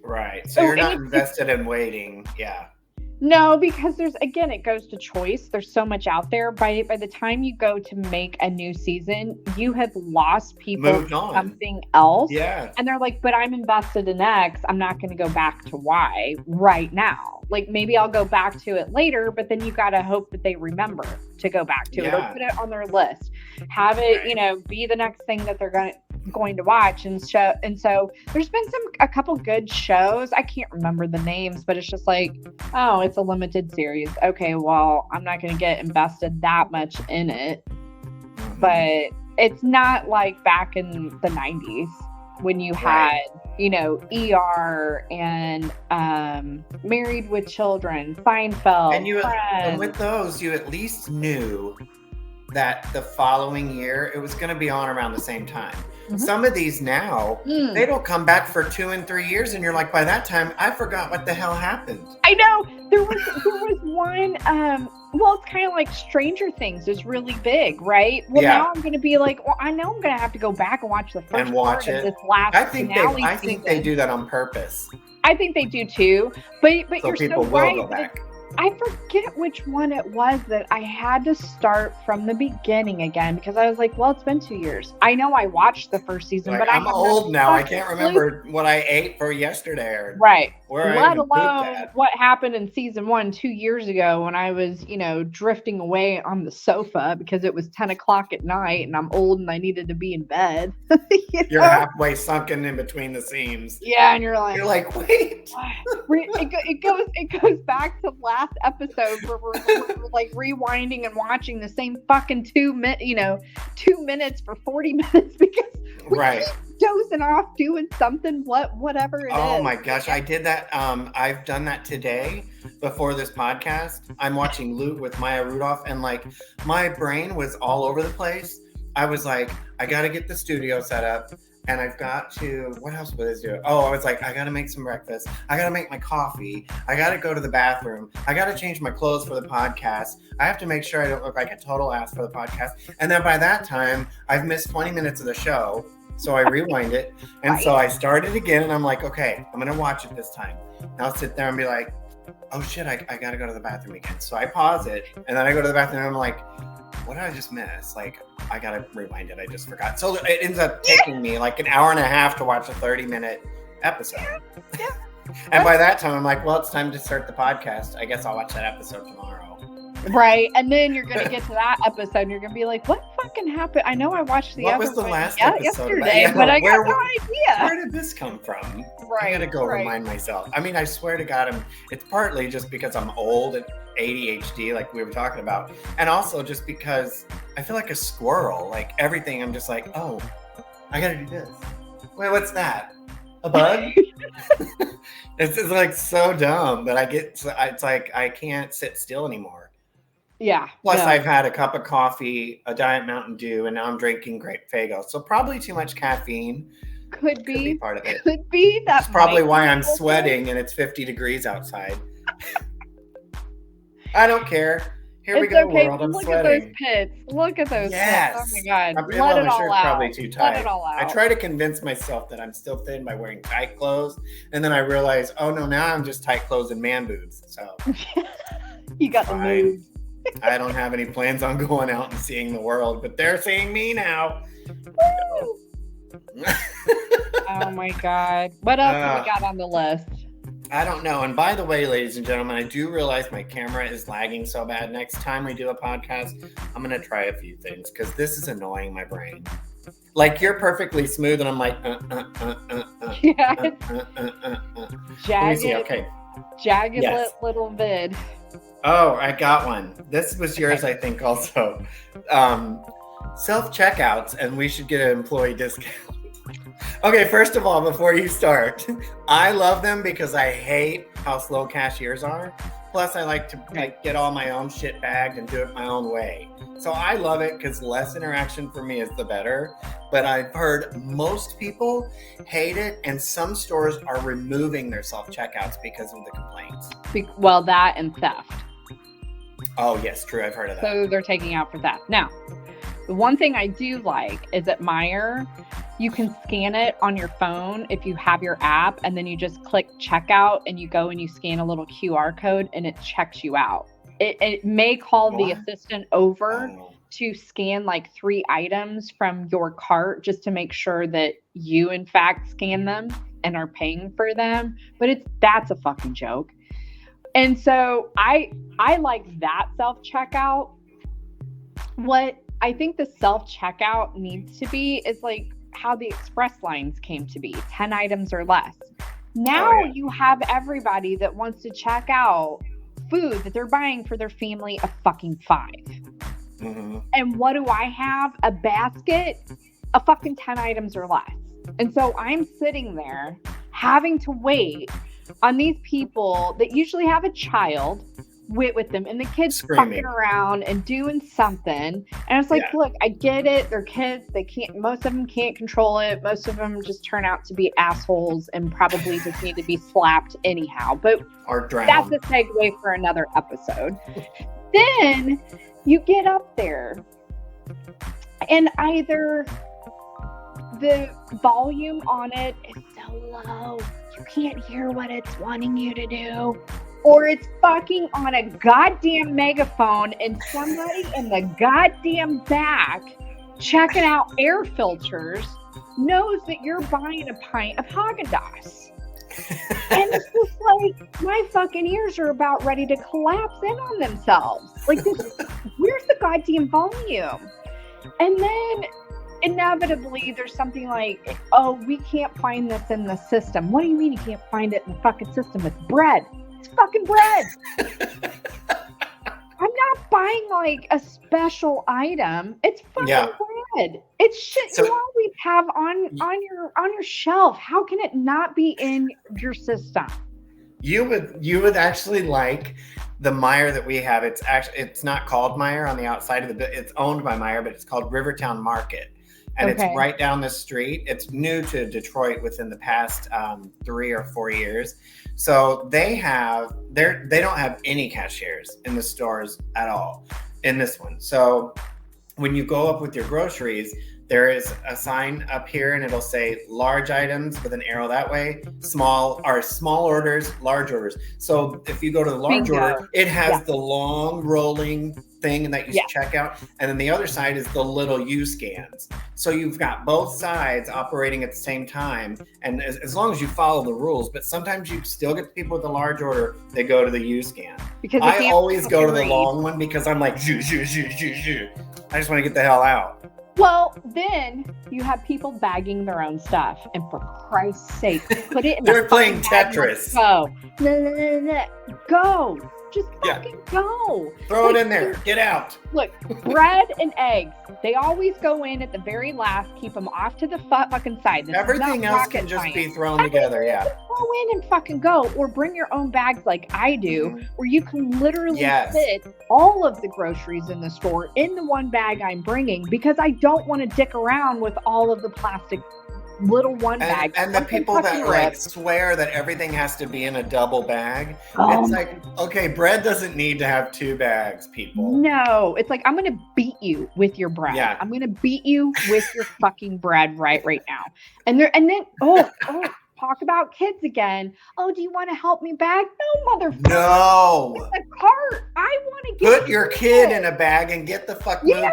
Right. So you're not invested in waiting. Yeah. No, because it goes to choice. There's so much out there. By the time you go to make a new season, you have lost people Moved to on. something else. Yeah. And they're like, but I'm invested in X. I'm not going to go back to Y right now. Like maybe I'll go back to it later, but then you got to hope that they remember to go back to it or put it on their list. Have it, be the next thing that they're going to watch. And so there's been a couple good shows. I can't remember the names, but it's just like, oh, it's a limited series. Okay, well, I'm not going to get invested that much in it. But it's not like back in the 90s when you had, ER and Married with Children, Seinfeld, Friends. And with those, you at least knew that the following year it was going to be on around the same time. Mm-hmm. Some of these now, they don't come back for 2 and 3 years, and you're like, by that time, I forgot what the hell happened. I know. There was one, well, it's kind of like Stranger Things is really big, right? Well, now I'm going to be like, well, I know I'm going to have to go back and watch the first part of this last finale. I think they do that on purpose. I think they do too, but so you're people so will right. Go back. I forget which one it was that I had to start from the beginning again because I was like, well, it's been 2 years. I know I watched the first season, but I'm old now. I can't remember what I ate for yesterday. Or right. Where Let alone what happened in season 1 2 years ago when I was, drifting away on the sofa because it was 10 o'clock at night and I'm old and I needed to be in bed. You're halfway sunken in between the seams. Yeah, and you're like, wait. It goes back to last episode where we're like rewinding and watching the same fucking 2 minutes for 40 minutes because we keep dozing off doing something, whatever it is. Oh my gosh, I did that. I've done that today before this podcast. I'm watching Loot with Maya Rudolph, and like my brain was all over the place. I was like, I got to get the studio set up. And I've got to, what else would I do? Oh, I was like, I got to make some breakfast. I got to make my coffee. I got to go to the bathroom. I got to change my clothes for the podcast. I have to make sure I don't look like a total ass for the podcast. And then by that time, I've missed 20 minutes of the show. So I rewind it. And so I started again and I'm like, okay, I'm going to watch it this time. And I'll sit there and be like, oh shit, I got to go to the bathroom again. So I pause it and then I go to the bathroom and I'm like, what did I just miss? Like, I gotta rewind it. I just forgot. So it ends up taking me like an hour and a half to watch a 30-minute episode. Yeah. And by that time, I'm like, well, it's time to start the podcast. I guess I'll watch that episode tomorrow. Right. And then you're going to get to that episode and you're going to be like, what fucking happened? I know I watched the other one. What was the last episode yesterday, but I got no idea. Where did this come from? Right. I gotta go remind myself. I mean, I swear to God, it's partly just because I'm old and ADHD, like we were talking about. And also just because I feel like a squirrel. Like everything, I'm just like, oh, I gotta do this. Wait, what's that? A bug? It's like so dumb, but it's like I can't sit still anymore. Yeah. Plus, I've had a cup of coffee, a Diet Mountain Dew, and now I'm drinking Grape Faygo. So probably too much caffeine. Could be part of it. Could be. That's probably why I'm sweating and it's 50 degrees outside. I don't care. Here we go, world. I'm sweating. Look at those pits. Look at those pits. Oh my God. Let it all out. Probably too tight. Let it all out. I try to convince myself that I'm still thin by wearing tight clothes. And then I realize, oh no, now I'm just tight clothes and man boobs. So you got the moves. I don't have any plans on going out and seeing the world, but they're seeing me now. Oh my God. What else have we got on the list? I don't know. And by the way, ladies and gentlemen, I do realize my camera is lagging so bad. Next time we do a podcast, I'm going to try a few things because this is annoying my brain. Like, you're perfectly smooth, and I'm like, Yeah. Let me see. Okay. Jagged Yes. little vid. Oh, I got one. This was yours, I think, also. Self-checkouts, and we should get an employee discount. Okay, first of all, before you start, I love them because I hate how slow cashiers are. Plus, I like to get all my own shit bagged and do it my own way. So I love it because less interaction for me is the better. But I've heard most people hate it, and some stores are removing their self-checkouts because of the complaints. Well, that and theft. Oh, yes, true. I've heard of that. So they're taking out for theft. Now, the one thing I do like is at Meijer, you can scan it on your phone if you have your app, and then you just click checkout and you go and you scan a little QR code and it checks you out. It may call the assistant over to scan like 3 items from your cart just to make sure that you in fact scan them and are paying for them. But that's a fucking joke. And so I like that self-checkout. What I think the self-checkout needs to be is like how the express lines came to be, 10 items or less. Now you have everybody that wants to check out food that they're buying for their family of fucking 5. Mm-hmm. And what do I have? A basket of fucking 10 items or less. And so I'm sitting there having to wait on these people that usually have a child with them, and the kids Screaming. fucking around and doing something. And I was like, look, I get it. They're kids. Most of them can't control it. Most of them just turn out to be assholes and probably just need to be slapped anyhow. But or drowned. That's a segue for another episode. Then you get up there and either the volume on it is so low, you can't hear what it's wanting you to do, or it's fucking on a goddamn megaphone and somebody in the goddamn back checking out air filters knows that you're buying a pint of Haagen-Dazs. And it's just like, my fucking ears are about ready to collapse in on themselves. Like, where's the goddamn volume? And then inevitably there's something like, oh, we can't find this in the system. What do you mean you can't find it in the fucking system? It's bread. It's fucking bread. I'm not buying like a special item. It's fucking bread. It's shit you always have on your shelf. How can it not be in your system? You would actually like the Meijer that we have. It's not called Meijer on the outside of it's owned by Meijer, but it's called Rivertown Market. And it's right down the street. It's new to Detroit within the past 3 or 4 years. So they don't have any cashiers in the stores at all in this one. So when you go up with your groceries, there is a sign up here and it'll say large items with an arrow that way, small orders, large orders. So if you go to the large order, it has the long rolling thing that you check out. And then the other side is the little U scans. So you've got both sides operating at the same time. And as long as you follow the rules, but sometimes you still get the people with the large order, they go to the U scan. Because I always go to the long one because I'm like, I just want to get the hell out. Well, then you have people bagging their own stuff, and for Christ's sake, put it in They're playing Tetris. Go. Just fucking go. Throw it in there. Get out. Look, bread and eggs, they always go in at the very last. Keep them off to the fucking side. Everything else can just be thrown together, Go in and fucking go, or bring your own bags like I do, where you can literally fit all of the groceries in the store in the one bag I'm bringing, because I don't want to dick around with all of the plastic little one bag. And the people that like swear that everything has to be in a double bag. It's like, okay, bread doesn't need to have 2 bags, people. No, it's like, I'm going to beat you with your bread. Yeah. I'm going to beat you with your fucking bread right now. And then, talk about kids again. Oh, do you want to help me bag? No, motherfucker. No. It's a cart. I want to get Put your kid in a bag and get the fuck moving.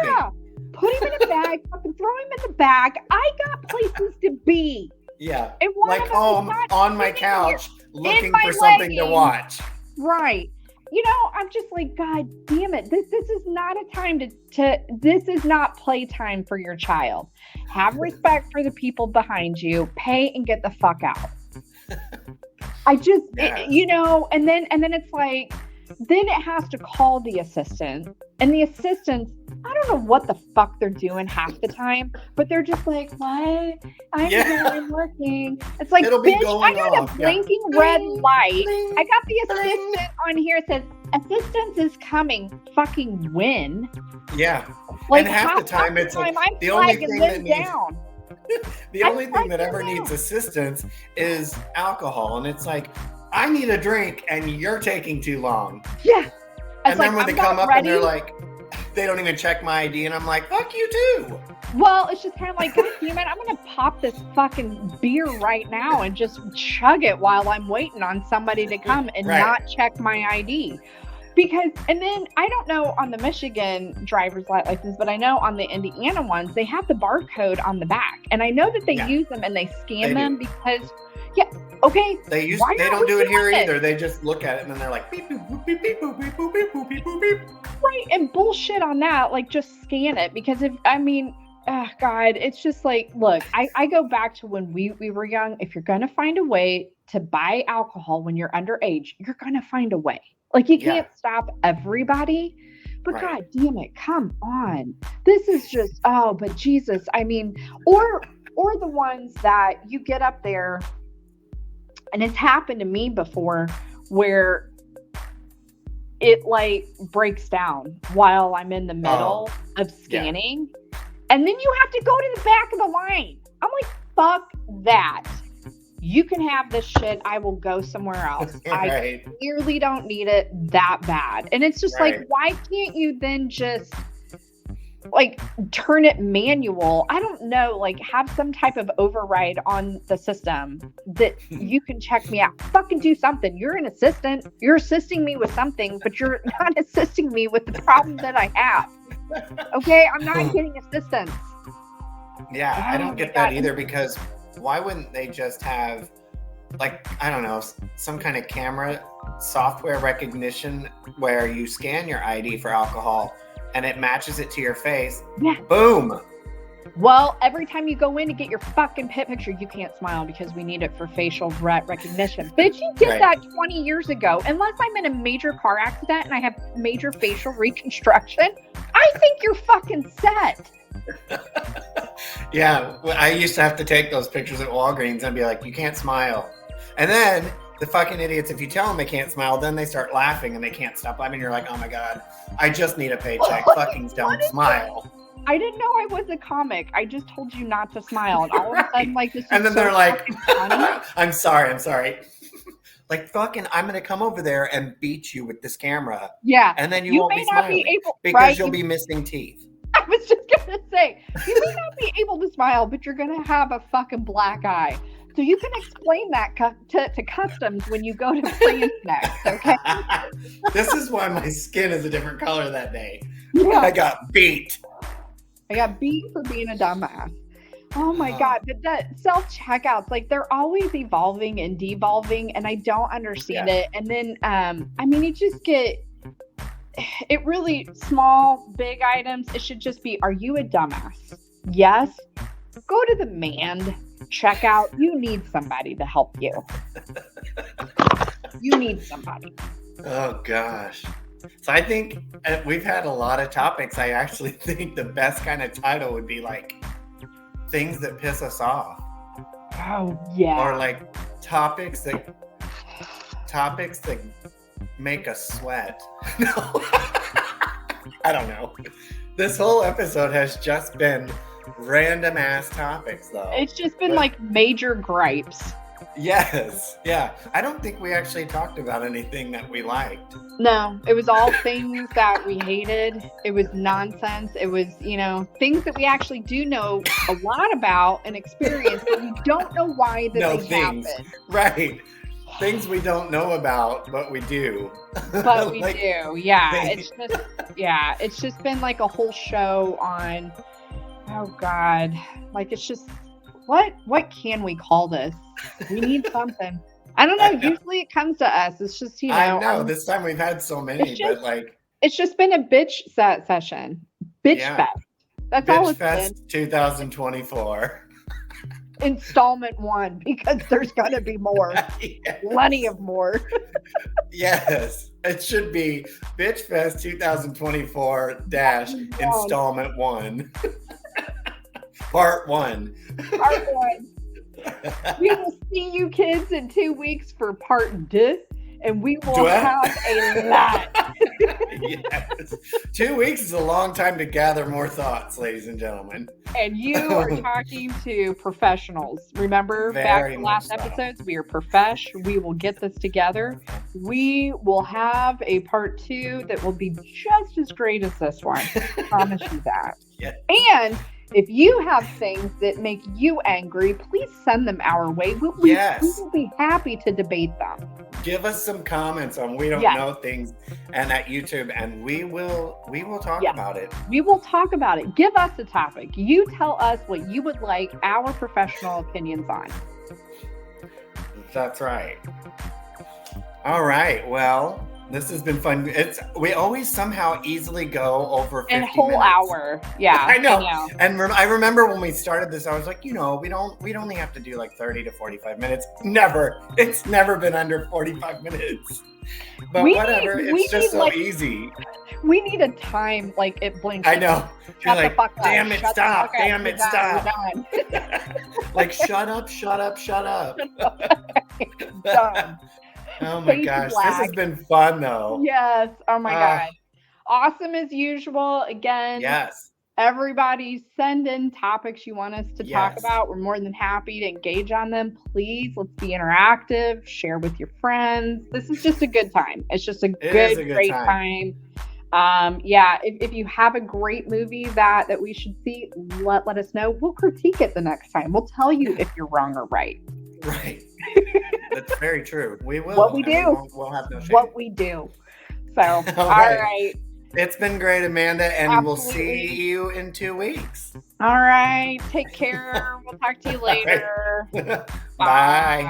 Put him in a bag, fucking throw him in the bag. I got places to be. Yeah. And one Like of them home is not on my sitting couch here in looking my for something to leggings. watch. Right. You know, I'm just like, God damn it. This is not a time to this is not playtime for your child. Have respect for the people behind you. Pay and get the fuck out. I just, Yes. you know, and then it's like, then it has to call the assistant, and the assistants, I don't know what the fuck they're doing half the time, but they're just like, what? I'm Yeah. I'm working. It's like, It'll be bitch, going I got off. a Yeah. blinking red Bling, light. bling, I got the bling. assistant on here that says, assistance is coming. Fucking when? Yeah. Like, and half the time it's like I'm the only flagging thing them that needs down. the only thing that ever down. needs assistance is alcohol. And it's like, I need a drink and you're taking too long. Yeah. And then when they come up and they're like, they don't even check my ID, and I'm like, fuck you too. Well, it's just kind of like, God damn it, I'm going to pop this fucking beer right now and just chug it while I'm waiting on somebody to come and not check my ID. Because, and then I don't know on the Michigan driver's license, but I know on the Indiana ones, they have the barcode on the back. And I know that they use them and they scan them because, okay. They don't do it here either. They just look at it and then they're like, beep, boop, boop, beep, beep, boop, beep, boop, beep, boop, beep, boop, beep. Right. And bullshit on that. Like, just scan it. Because God, it's just like, look, I go back to when we were young. If you're going to find a way to buy alcohol when you're underage, you're going to find a way. Like, you can't stop everybody. But God damn it, come on. This is just, but Jesus. I mean, or the ones that you get up there, and it's happened to me before, where it like breaks down while I'm in the middle of scanning. And then you have to go to the back of the line. I'm like, fuck that. You can have this shit. I will go somewhere else. I clearly don't need it that bad. And it's just like, why can't you then just like turn it manual? I don't know, like have some type of override on the system that you can check me out. Fucking do something. You're an assistant. You're assisting me with something, but you're not assisting me with the problem that I have. Okay, I'm not getting assistance. Yeah, I don't get that either, because why wouldn't they just have, like, I don't know, some kind of camera software recognition where you scan your ID for alcohol and it matches it to your face? Yeah. Boom. Well, every time you go in to get your fucking pit picture, you can't smile because we need it for facial recognition. Bitch, you did that 20 years ago. Unless I'm in a major car accident and I have major facial reconstruction, I think you're fucking set. Yeah, I used to have to take those pictures at Walgreens and be like, you can't smile. And then the fucking idiots, if you tell them they can't smile, then they start laughing and they can't stop. I mean, you're like, oh my God, I just need a paycheck. Fucking don't smile. I didn't know I was a comic. I just told you not to smile. And all of a sudden, like, this is and then so they're like, funny. I'm sorry. Like, fucking, I'm going to come over there and beat you with this camera. Yeah. And then you won't be smiling because you'll be missing teeth. I was just going to say, you may not be able to smile, but you're going to have a fucking black eye. So you can explain that to customs when you go to France next, okay? This is why my skin is a different color that day. Yeah. I got beat. I got beat for being a dumbass. Oh my God. But the self-checkouts, like, they're always evolving and devolving, and I don't understand it. And then, I mean, you just get, it really, small, big items, it should just be, are you a dumbass? Yes. Go to the manned checkout. You need somebody to help you. You need somebody. Oh, gosh. So I think we've had a lot of topics. I actually think the best kind of title would be like things that piss us off. Oh, yeah. Or like topics that make us sweat. No. I don't know. This whole episode has just been random ass topics, though. It's just been like major gripes. Yes. Yeah. I don't think we actually talked about anything that we liked. No, it was all things that we hated. It was nonsense. It was, things that we actually do know a lot about and experience, but we don't know why they happen. Right. Things we don't know about, but we do. But we do. Yeah. It's just been like a whole show on, oh God. Like, it's just what can we call this? We need something. I don't know. Usually it comes to us. It's just, I know this time we've had so many, but like it's just been a bitch session. Bitch fest. That's all it's been. Bitchfest 2024. Installment 1, because there's gonna be more. Yes. Plenty of more. Yes. It should be Bitchfest 2024 dash installment 1. Part 1. Part 1. We will see you kids in 2 weeks for part 2, and we will have a lot. Yes. 2 weeks is a long time to gather more thoughts, ladies and gentlemen. And you are talking to professionals. Remember, back to last episodes, we are profesh. We will get this together. We will have a part 2 that will be just as great as this one. I promise you that. Yes. And if you have things that make you angry, please send them our way. We will be happy to debate them. Give us some comments on We Don't Know Things and at YouTube, and we will talk about it. We will talk about it. Give us a topic. You tell us what you would like our professional opinions on. That's right. All right. Well, this has been fun. We always somehow easily go over 50 minutes. A whole hour. Yeah. I know. And I remember when we started this, I was like, we'd only have to do like 30 to 45 minutes. Never. It's never been under 45 minutes. But it's just so easy. We need a time, like it blinks. I know. You're like, damn it, stop. Damn it, stop. Like, shut up. Done. Oh my gosh, this has been fun though. Yes. Oh my God. Awesome as usual. Again, yes. Everybody send in topics you want us to talk about. We're more than happy to engage on them. Please, let's be interactive. Share with your friends. This is just a good time. It's just a great time. If you have a great movie that we should see, let us know. We'll critique it the next time. We'll tell you if you're wrong or right. Right. That's very true. We will. What we do. We'll have no shame. What we do. So, all right. It's been great, Amanda, and we'll see you in 2 weeks. All right. Take care. We'll talk to you later. Bye.